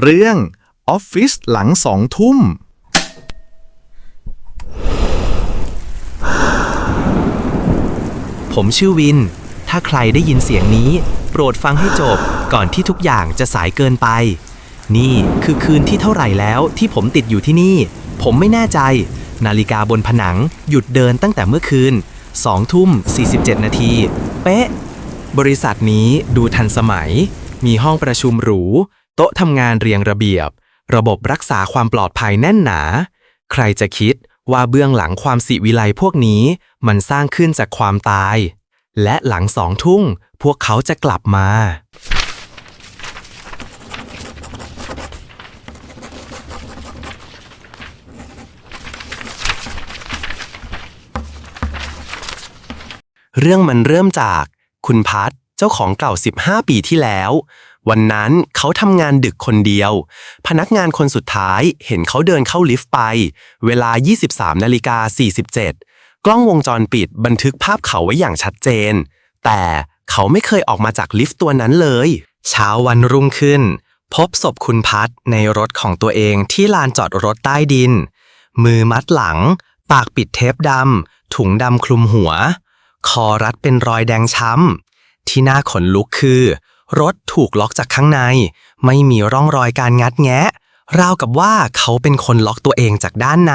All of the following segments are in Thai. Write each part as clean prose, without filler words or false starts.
เรื่องออฟฟิศหลัง2 ทุ่มผมชื่อวินถ้าใครได้ยินเสียงนี้โปรดฟังให้จบก่อนที่ทุกอย่างจะสายเกินไปนี่คือคืนที่เท่าไหร่แล้วที่ผมติดอยู่ที่นี่ผมไม่แน่ใจนาฬิกาบนผนังหยุดเดินตั้งแต่เมื่อคืน20:47 นาทีเป๊ะบริษัทนี้ดูทันสมัยมีห้องประชุมหรูโต๊ะทำงานเรียงระเบียบระบบรักษาความปลอดภัยแน่นหนาใครจะคิดว่าเบื้องหลังความสิวิไลพวกนี้มันสร้างขึ้นจากความตายและหลัง2 ทุ่มพวกเขาจะกลับมาเรื่องมันเริ่มจากคุณพัทเจ้าของเก่า15 ปีที่แล้ววันนั้นเขาทำงานดึกคนเดียวพนักงานคนสุดท้ายเห็นเขาเดินเข้าลิฟต์ไปเวลา 23:47 กล้องวงจรปิดบันทึกภาพเขาไว้อย่างชัดเจนแต่เขาไม่เคยออกมาจากลิฟต์ตัวนั้นเลยเช้าวันรุ่งขึ้นพบศพคุณพัทในรถของตัวเองที่ลานจอดรถใต้ดินมือมัดหลังปากปิดเทปดำถุงดำคลุมหัวคอรัดเป็นรอยแดงช้ำที่น่าขนลุกคือรถถูกล็อกจากข้างในไม่มีร่องรอยการงัดแงะราวกับว่าเขาเป็นคนล็อกตัวเองจากด้านใน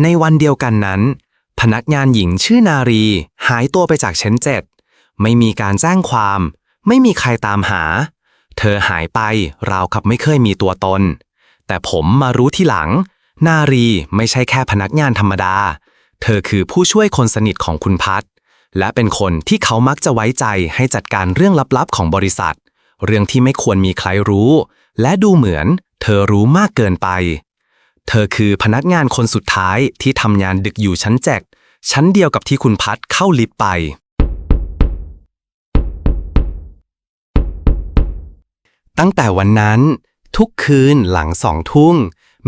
ในวันเดียวกันนั้นพนักงานหญิงชื่อนารีหายตัวไปจากชั้น7ไม่มีการแจ้งความไม่มีใครตามหาเธอหายไปราวกับไม่เคยมีตัวตนแต่ผมมารู้ทีหลังนารีไม่ใช่แค่พนักงานธรรมดาเธอคือผู้ช่วยคนสนิทของคุณพัทและเป็นคนที่เขามักจะไว้ใจให้จัดการเรื่องลับๆของบริษัทเรื่องที่ไม่ควรมีใครรู้และดูเหมือนเธอรู้มากเกินไปเธอคือพนักงานคนสุดท้ายที่ทำงานดึกอยู่ชั้น7ชั้นเดียวกับที่คุณพัทเข้าลิฟต์ไปตั้งแต่วันนั้นทุกคืนหลัง2 ทุ่ม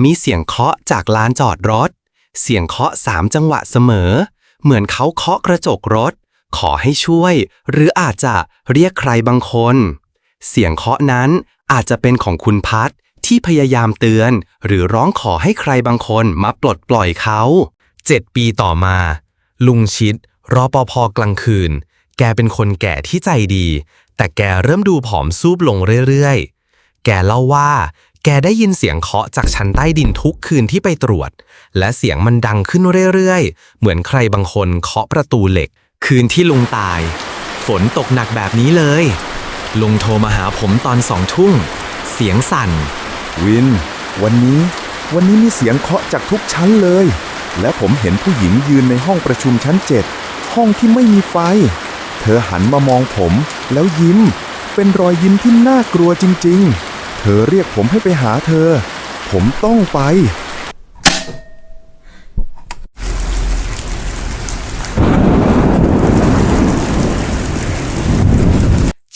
มีเสียงเคาะจากลานจอดรถเสียงเคาะ3 จังหวะเสมอเหมือนเขาเคาะกระจกรถขอให้ช่วยหรืออาจจะเรียกใครบางคนเสียงเคาะนั้นอาจจะเป็นของคุณพัทที่พยายามเตือนหรือร้องขอให้ใครบางคนมาปลดปล่อยเขา7 ปีต่อมาลุงชิดรปภ.กลางคืนแกเป็นคนแก่ที่ใจดีแต่แกเริ่มดูผอมซูบลงเรื่อยๆแกเล่าว่าแกได้ยินเสียงเคาะจากชั้นใต้ดินทุกคืนที่ไปตรวจและเสียงมันดังขึ้นเรื่อยๆเหมือนใครบางคนเคาะประตูเหล็กคืนที่ลุงตายฝนตกหนักแบบนี้เลยลุงโทรมาหาผมตอน2 ทุ่มเสียงสั่นวินวันนี้มีเสียงเคาะจากทุกชั้นเลยและผมเห็นผู้หญิงยืนในห้องประชุมชั้น7ห้องที่ไม่มีไฟเธอหันมามองผมแล้วยิ้มเป็นรอยยิ้มที่น่ากลัวจริงๆเธอเรียกผมให้ไปหาเธอผมต้องไป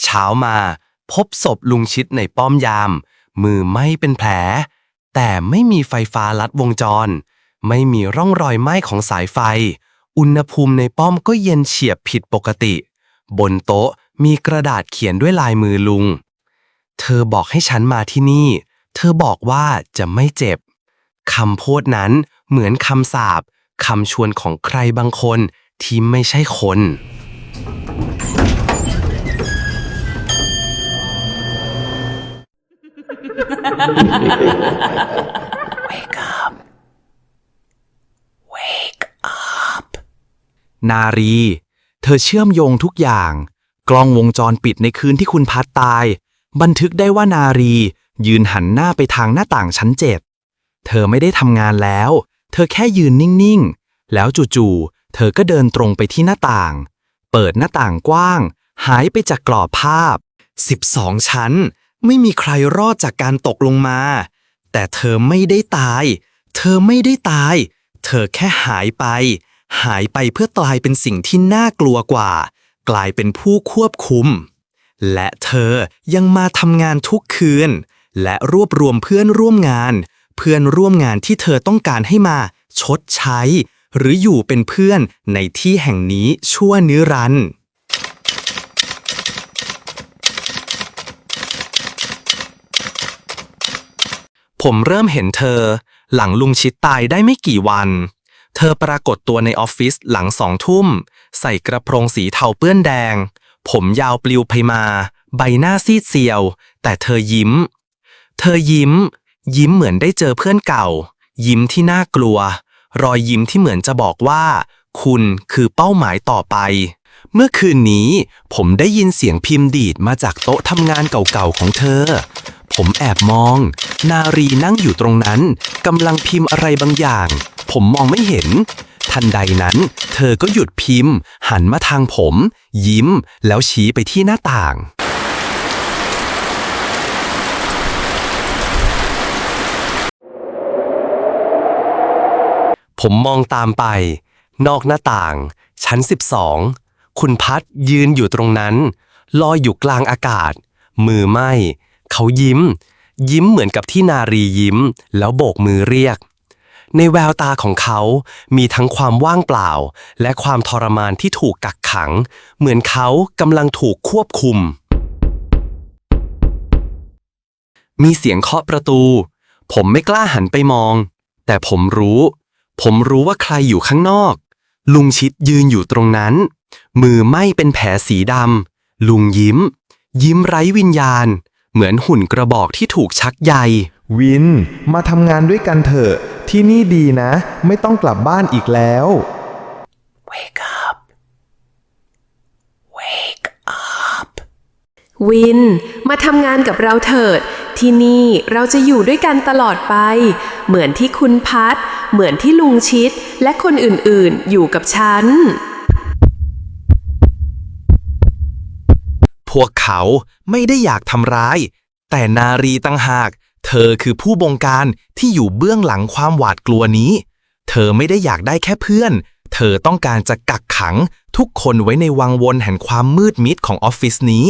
เช้ามาพบศพลุงชิดในป้อมยามมือไม่เป็นแผลแต่ไม่มีไฟฟ้าลัดวงจรไม่มีร่องรอยไหม้ของสายไฟอุณหภูมิในป้อมก็เย็นเฉียบผิดปกติบนโต๊ะมีกระดาษเขียนด้วยลายมือลุงเธอบอกให้ฉันมาที่นี่เธอบอกว่าจะไม่เจ็บคำพูดนั้นเหมือนคำสาปคำชวนของใครบางคนที่ไม่ใช่คน Wake up Wake up นารีเธอเชื่อมโยงทุกอย่างกล้องวงจรปิดในคืนที่คุณพัทตายบันทึกได้ว่านารียืนหันหน้าไปทางหน้าต่างชั้น7เธอไม่ได้ทำงานแล้วเธอแค่ยืนนิ่งๆแล้วจู่ๆเธอก็เดินตรงไปที่หน้าต่างเปิดหน้าต่างกว้างหายไปจากกรอบภาพ12 ชั้นไม่มีใครรอดจากการตกลงมาแต่เธอไม่ได้ตายเธอไม่ได้ตายเธอแค่หายไปเพื่อกลายเป็นสิ่งที่น่ากลัวกว่ากลายเป็นผู้ควบคุมและเธอยังมาทำงานทุกคืนและรวบรวมเพื่อนร่วมงาน เพื่อนร่วมงานที่เธอต้องการให้มาชดใช้ หรืออยู่เป็นเพื่อนในที่แห่งนี้ชั่วนิรันดร์ผมเริ่มเห็นเธอหลังลุงชิดตายได้ไม่กี่วันเธอปรากฏตัวในออฟฟิศหลัง2 ทุ่มใส่กระโปรงสีเทาเปื้อนแดงผมยาวปลิวไปมาใบหน้าซีดเซียวแต่เธอยิ้มเหมือนได้เจอเพื่อนเก่ายิ้มที่น่ากลัวรอยยิ้มที่เหมือนจะบอกว่าคุณคือเป้าหมายต่อไปเมื่อคืนนี้ผมได้ยินเสียงพิมพ์ดีดมาจากโต๊ะทำงานเก่าๆของเธอผมแอบมองนารีนั่งอยู่ตรงนั้นกำลังพิมพ์อะไรบางอย่างผมมองไม่เห็นทันใดนั้นเธอก็หยุดพิมพ์หันมาทางผมยิ้มแล้วชี้ไปที่หน้าต่างผมมองตามไปนอกหน้าต่างชั้น12คุณพัดยืนอยู่ตรงนั้นลอยอยู่กลางอากาศมือไหม้เขายิ้มเหมือนกับที่นารียิ้มแล้วโบกมือเรียกในแววตาของเขามีทั้งความว่างเปล่าและความทรมานที่ถูกกักขังเหมือนเขากำลังถูกควบคุมมีเสียงเคาะประตูผมไม่กล้าหันไปมองแต่ผมรู้ว่าใครอยู่ข้างนอกลุงชิดยืนอยู่ตรงนั้นมือไหม้เป็นแผลสีดำลุงยิ้มไร้วิญญาณเหมือนหุ่นกระบอกที่ถูกชักใยวินมาทำงานด้วยกันเถอะที่นี่ดีนะไม่ต้องกลับบ้านอีกแล้ว Wake up วินมาทำงานกับเราเถิดที่นี่เราจะอยู่ด้วยกันตลอดไปเหมือนที่คุณพัดเหมือนที่ลุงชิดและคนอื่นๆอยู่กับฉันพวกเขาไม่ได้อยากทำร้ายแต่นารีต่างหากเธอคือผู้บงการที่อยู่เบื้องหลังความหวาดกลัวนี้เธอไม่ได้อยากได้แค่เพื่อนเธอต้องการจะกักขังทุกคนไว้ในวังวนแห่งความมืดมิดของออฟฟิศนี้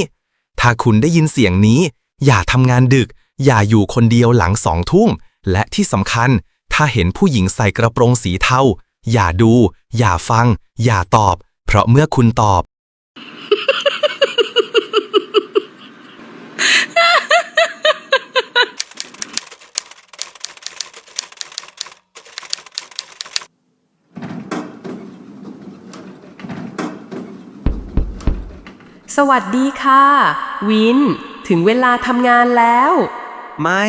ถ้าคุณได้ยินเสียงนี้อย่าทำงานดึกอย่าอยู่คนเดียวหลัง2 ทุ่มและที่สำคัญถ้าเห็นผู้หญิงใส่กระโปรงสีเทาอย่าดูอย่าฟังอย่าตอบเพราะเมื่อคุณตอบ สวัสดีค่ะวินถึงเวลาทำงานแล้วไม่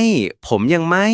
ผมยังไม่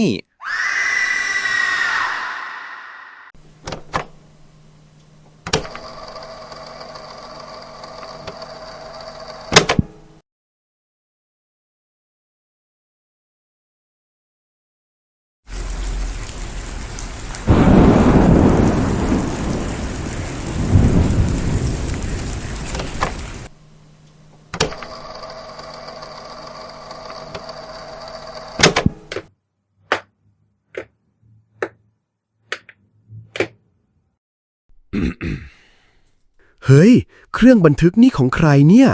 เฮ้ยเครื่องบันทึกนี่ของใครเนี่ย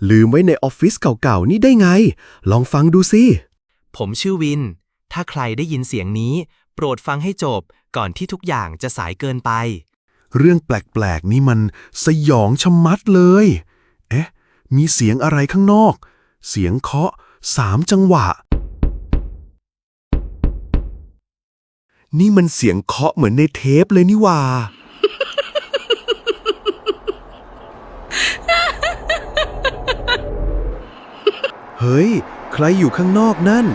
ลืมไว้ในออฟฟิศเก่าๆนี่ได้ไงลองฟังดูสิผมชื่อวินถ้าใครได้ยินเสียงนี้โปรดฟังให้จบก่อนที่ทุกอย่างจะสายเกินไปเรื่องแปลกๆนี่มันสยองชะมัดเลยเอ๊ะมีเสียงอะไรข้างนอกเสียงเคาะ3 จังหวะนี่มันเสียงเคาะเหมือนในเทปเลยนี่หว่าเฮ้ยใครอยู่ข้างนอกนั่น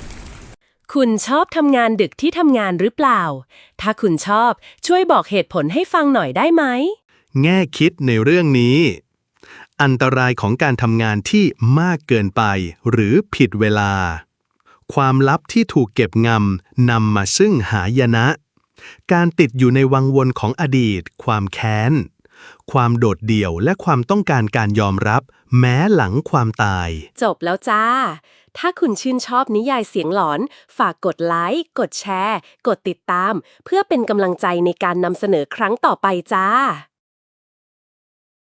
คุณชอบทำงานดึกที่ทำงานหรือเปล่าถ้าคุณชอบช่วยบอกเหตุผลให้ฟังหน่อยได้ไหมแง่คิดในเรื่องนี้ อันตรายของการทำงานที่มากเกินไปหรือผิดเวลา ความลับที่ถูกเก็บงำนำมาซึ่งหายนะ การติดอยู่ในวังวนของอดีตความแค้น ความโดดเดี่ยวและความต้องการการยอมรับ แม้หลังความตาย จบแล้วจ้า ถ้าคุณชื่นชอบนิยายเสียงหลอน ฝากกดไลค์ กดแชร์ กดติดตาม เพื่อเป็นกำลังใจในการนำเสนอครั้งต่อไปจ้า